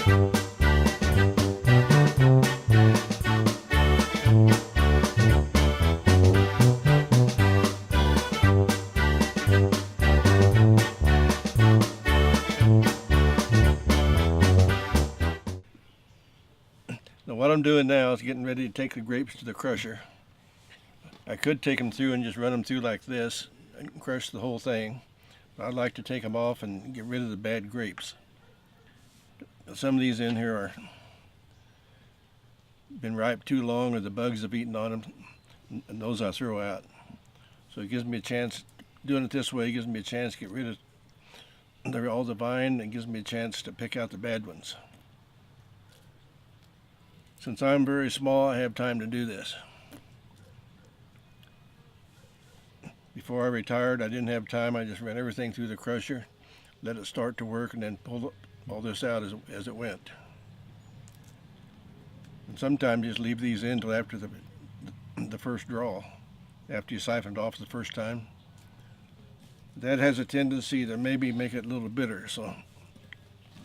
Now what I'm doing now is getting ready to take the grapes to the crusher. I could take them through and just run them through like this and crush the whole thing. But I'd like to take them off and get rid of the bad grapes. Some of these in here are been ripe too long, or the bugs have eaten on them, and those I throw out. So it gives me a chance, doing it this way gives me a chance to get rid of all the vine, and gives me a chance to pick out the bad ones. Since I'm very small, I have time to do this. Before I retired, I didn't have time. I just ran everything through the crusher, let it start to work, and then pulled all this out as it went. And sometimes just leave these in until after the first draw, after you siphoned off the first time. That has a tendency to maybe make it a little bitter, so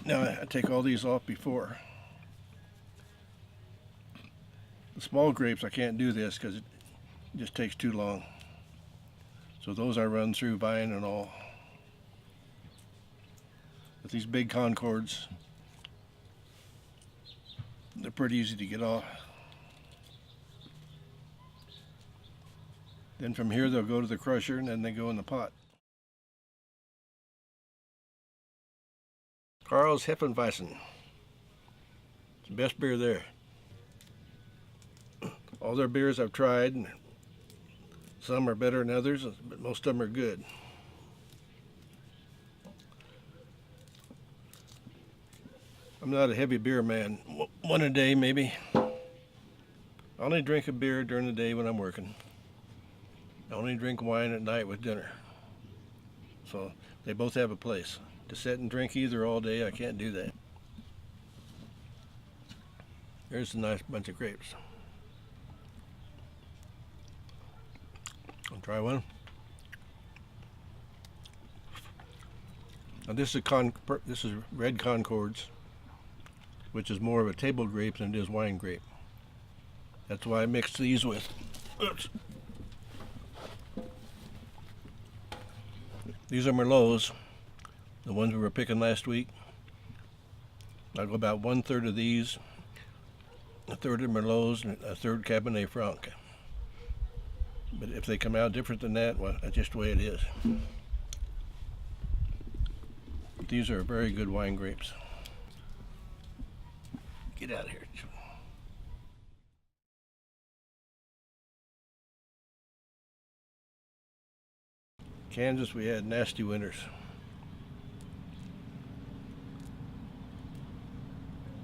now I take all these off before. The small grapes I can't do this because it just takes too long. So those I run through vine and all. But these big concords, they're pretty easy to get off. Then from here they'll go to the crusher, and then they go in the pot. Carl's Ep.5. It's the best beer there. All their beers I've tried, and some are better than others, but most of them are good. I'm not a heavy beer man. One a day maybe. I only drink a beer during the day when I'm working. I only drink wine at night with dinner. So they both have a place. To sit and drink either all day, I can't do that. There's a nice bunch of grapes. I'll try one. Now this is red Concords, which is more of a table grape than it is wine grape. That's why I mixed these with. Oops. These are Merlots, the ones we were picking last week. I'll go about 1/3 of these, 1/3 of Merlots, and 1/3 Cabernet Franc. But if they come out different than that, well, that's just the way it is. These are very good wine grapes. Get out of here. Kansas, we had nasty winters.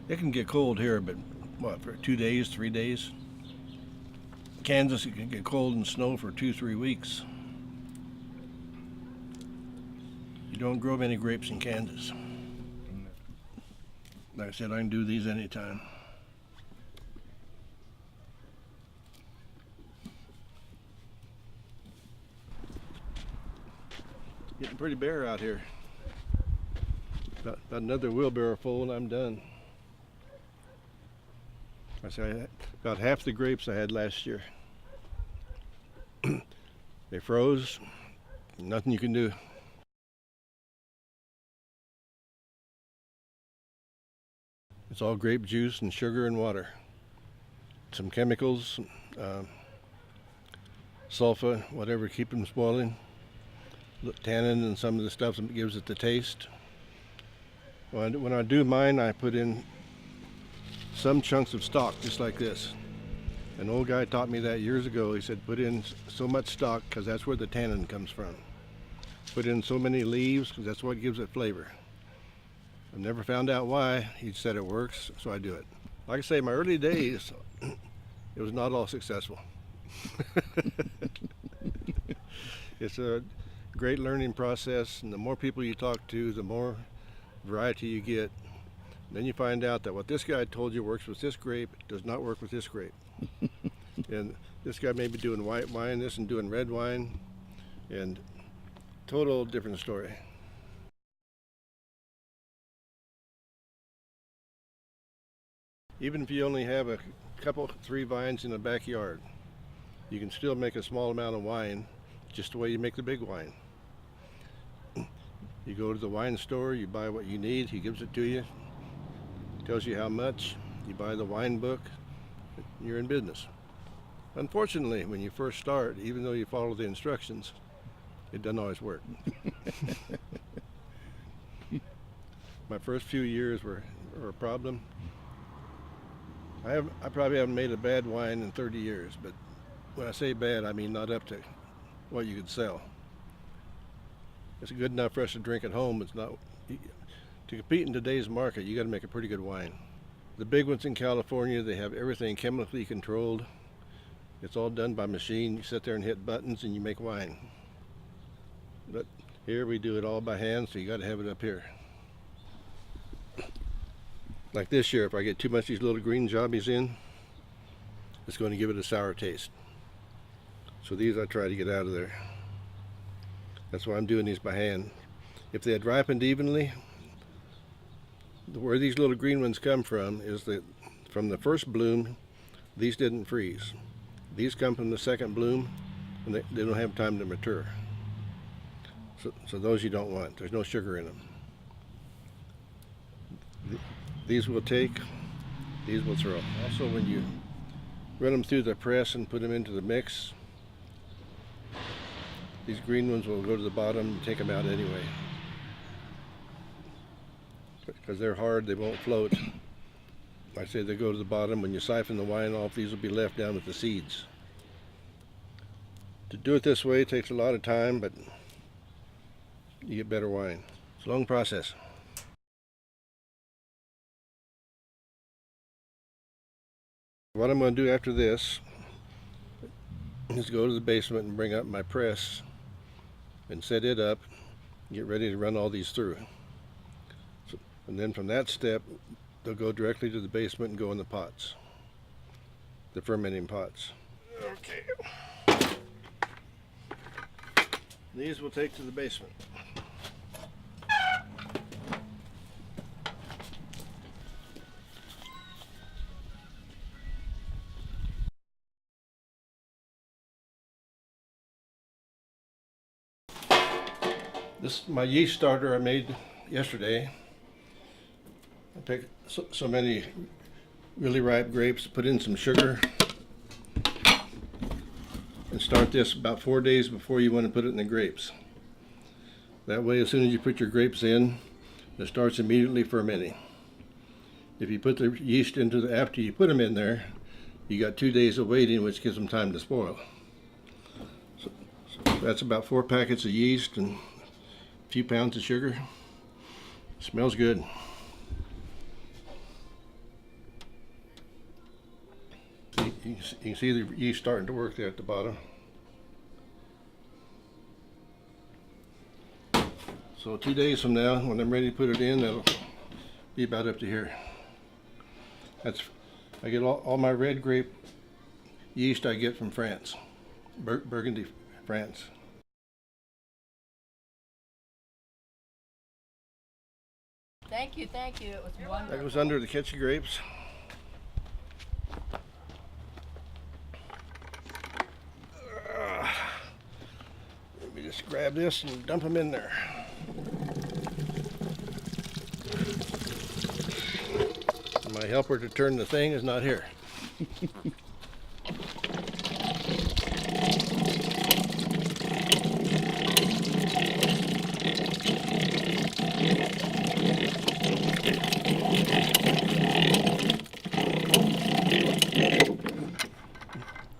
It can get cold here, but what, for 2 days, 3 days? Kansas, it can get cold and snow for 2-3 weeks. You don't grow many grapes in Kansas. Like I said, I can do these anytime. Getting pretty bare out here. About another wheelbarrow full and I'm done. I say about half the grapes I had last year. They froze. Nothing you can do. It's all grape juice and sugar and water. Some chemicals, sulfa, whatever, keep them spoiling. Tannin and some of the stuff that gives it the taste. When I do mine, I put in some chunks of stock, just like this. An old guy taught me that years ago. He said, put in so much stock because that's where the tannin comes from. Put in so many leaves because that's what gives it flavor. I've never found out why. He said it works, so I do it. Like I say, my early days, it was not all successful. It's a great learning process, and the more people you talk to, the more variety you get. Then you find out that what this guy told you works with this grape does not work with this grape. And this guy may be doing white wine, this and doing red wine, and total different story. Even if you only have a couple, 3 vines in the backyard, you can still make a small amount of wine just the way you make the big wine. You go to the wine store, you buy what you need, he gives it to you, tells you how much, you buy the wine book, you're in business. Unfortunately, when you first start, even though you follow the instructions, it doesn't always work. My first few years were a problem. I probably haven't made a bad wine in 30 years, but when I say bad, I mean not up to what you could sell. It's good enough for us to drink at home. It's not to compete in today's market. You got to make a pretty good wine. The big ones in California, they have everything chemically controlled. It's all done by machine. You sit there and hit buttons and you make wine. But here we do it all by hand, so you got to have it up here. Like this year, if I get too much of these little green jobbies in, it's going to give it a sour taste. So these I try to get out of there. That's why I'm doing these by hand. If they had ripened evenly, where these little green ones come from is that from the first bloom, these didn't freeze. These come from the second bloom, and they don't have time to mature. So those you don't want. There's no sugar in them. These we'll take, these we'll throw. Also, when you run them through the press and put them into the mix, these green ones will go to the bottom and take them out anyway. Because they're hard, they won't float. I say they go to the bottom. When you siphon the wine off, these will be left down with the seeds. To do it this way takes a lot of time, but you get better wine. It's a long process. What I'm going to do after this is go to the basement and bring up my press and set it up, get ready to run all these through. And then from that step, they'll go directly to the basement and go in the pots, the fermenting pots. Okay. These we'll take to the basement. This is my yeast starter I made yesterday. I picked so many really ripe grapes, put in some sugar, and start this about 4 days before you want to put it in the grapes. That way, as soon as you put your grapes in, it starts immediately fermenting. If you put the yeast into after you put them in there, you got 2 days of waiting, which gives them time to spoil. So that's about 4 packets of yeast and a few pounds of sugar. Smells good. You can see the yeast starting to work there at the bottom. So 2 days from now, when I'm ready to put it in, that'll be about up to here. I get all my red grape yeast I get from France, Burgundy, France. Thank you. It was wonderful. That goes under the catchy grapes. Let me just grab this and dump them in there. My helper to turn the thing is not here.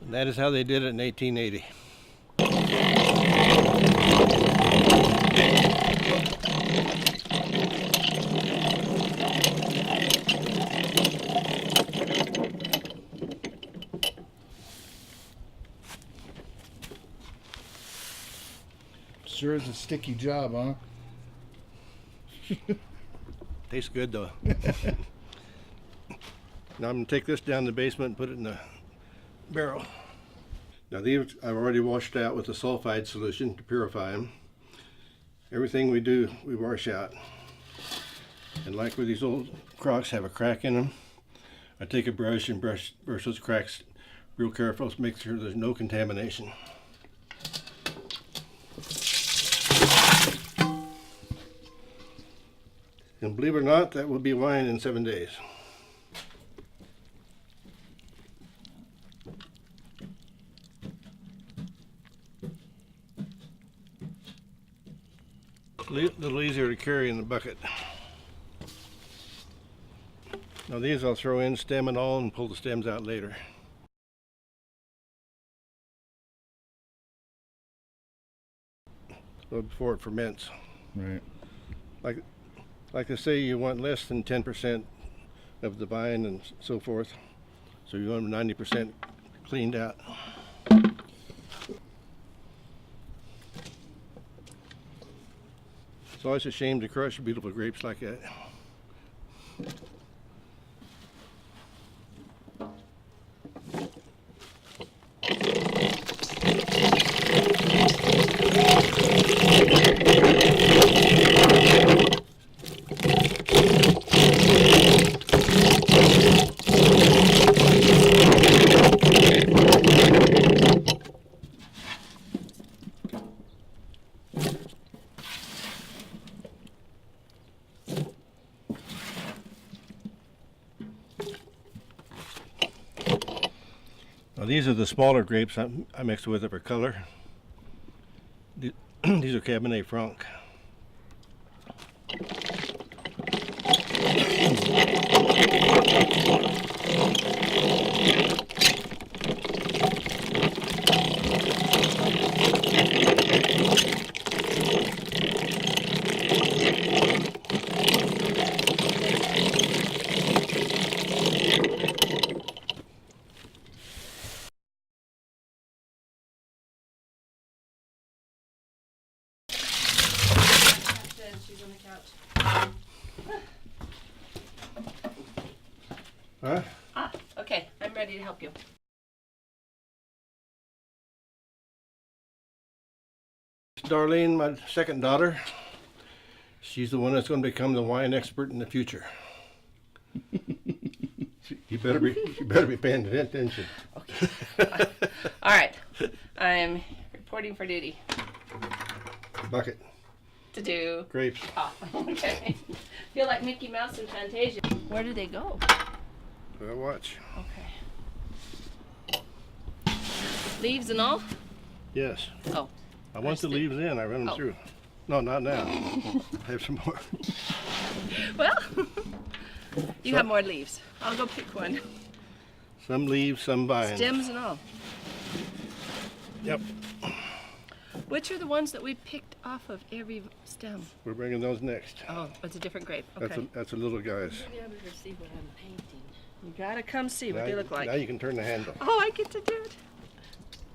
And that is how they did it in 1880. Sure is a sticky job, huh? Tastes good though. Now I'm going to take this down to the basement and put it in the barrel. Now these I've already washed out with a sulfide solution to purify them. Everything we do, we wash out. And like where these old crocks have a crack in them, I take a brush and brush those cracks real careful to make sure there's no contamination. And believe it or not, that will be wine in 7 days. A little easier to carry in the bucket. Now these I'll throw in stem and all and pull the stems out later. Before it ferments. Right. Like I say, you want less than 10% of the vine and so forth. So you want 90% cleaned out. It's always a shame to crush beautiful grapes like that. Now these are the smaller grapes I mixed with it for color. These are Cabernet Franc. She's on the couch. Huh? Ah, okay. I'm ready to help you. Darlene, my second daughter, she's the one that's going to become the wine expert in the future. You better be paying attention. Okay. All right. I'm reporting for duty. Bucket. To do. Grapes. Oh, okay. Feel like Mickey Mouse and Fantasia. Where do they go? Well, watch. Okay. Leaves and all? Yes. Oh. I want the leaves in. I run them through. No, not now. I have some more. Well, you have more leaves. I'll go pick one. Some leaves, some vines. Stems and all. Yep. Which are the ones that we picked off of every stem? We're bringing those next. Oh, it's a different grape. Okay. That's a little guy's. Be able to see what I'm painting. You gotta come see what Now they look like. Now you can turn the handle. Oh, I get to do it.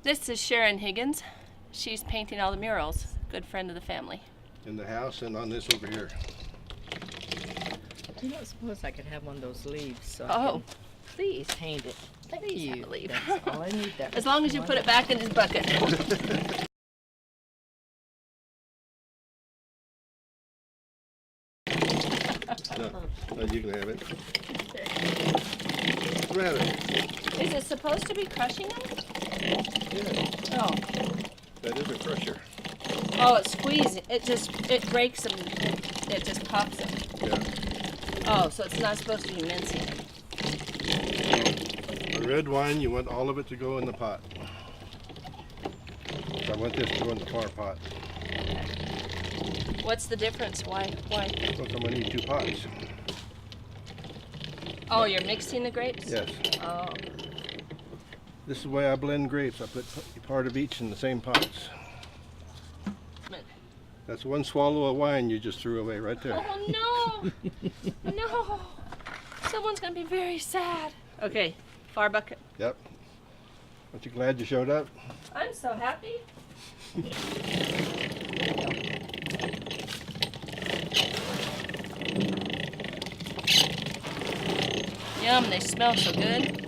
This is Sharon Higgins. She's painting all the murals. Good friend of the family. In the house and on this over here. You don't suppose I could have one of those leaves so Oh, I please. can paint it. Thank Please you. have a leaf. That's all I need. That As long as you put it back in his bucket. No, you can have it. Grab it. Is it supposed to be crushing them? Yeah, Oh. that is a crusher. Oh, it squeezes. It breaks them. It just pops them. Yeah. Oh, so it's not supposed to be mincing. A red wine, you want all of it to go in the pot. So I want this to go in the far pot. What's the difference? Why? Because I'm going to need 2 pots. Oh, you're mixing the grapes? Yes. Oh. This is the way I blend grapes. I put part of each in the same pots. That's 1 swallow of wine you just threw away right there. Oh, no. No. Someone's going to be very sad. Okay, far bucket. Yep. Aren't you glad you showed up? I'm so happy. Yum, they smell so good.